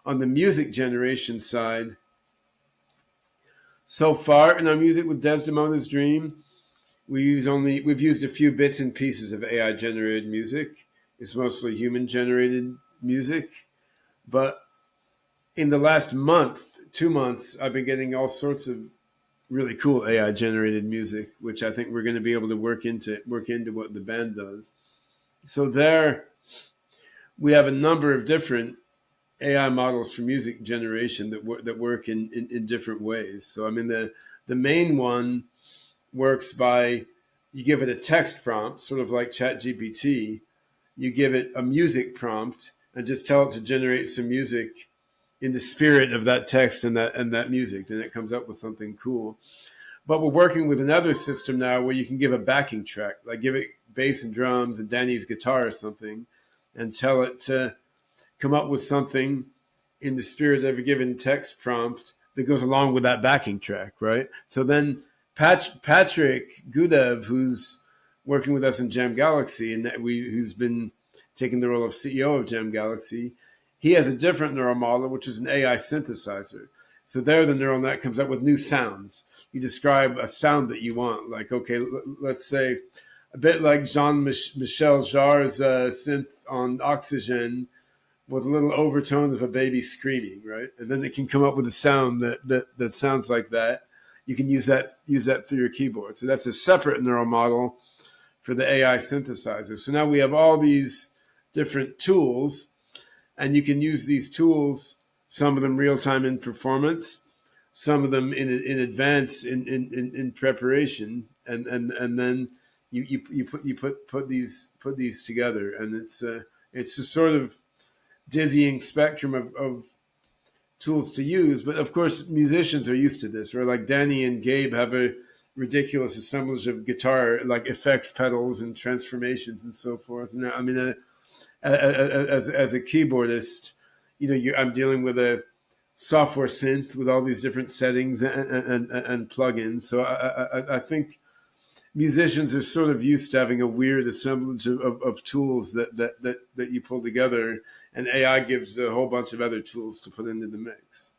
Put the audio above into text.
on the music generation side, so far in our music with Desdemona's Dream, we've used a few bits and pieces of AI generated music. It's mostly human generated music, but in the last month, 2 months, I've been getting all sorts of really cool AI generated music, which I think we're going to be able to work into what the band does. So there, we have a number of different AI models for music generation that work in different ways. So I mean the main one works by you give it a text prompt, sort of like ChatGPT. You give it a music prompt and just tell it to generate some music in the spirit of that text and that music. Then it comes up with something cool. But we're working with another system now where you can give a backing track, like give it bass and drums and Danny's guitar or something, and tell it to come up with something in the spirit of a given text prompt that goes along with that backing track, right? So then Patrick Gudev, who's working with us in Jam Galaxy and who's been taking the role of CEO of Jam Galaxy, he has a different neural model, which is an AI synthesizer. So there, the neural net comes up with new sounds. You describe a sound that you want, like, okay, let's say a bit like Jean-Michel Jarre's synth on Oxygen with a little overtone of a baby screaming, right? And then it can come up with a sound that sounds like that. You can use that through your keyboard. So that's a separate neural model for the AI synthesizer. So now we have all these different tools, and you can use these tools, some of them real time in performance, some of them in advance in preparation, and then you put these together, and it's a sort of dizzying spectrum of tools to use. But of course, musicians are used to this, right? Like Danny and Gabe have a ridiculous assemblage of guitar, like effects pedals and transformations and so forth. And I mean, as a keyboardist, I'm dealing with a software synth with all these different settings and plugins. So I think musicians are sort of used to having a weird assemblage of tools that you pull together, and AI gives a whole bunch of other tools to put into the mix.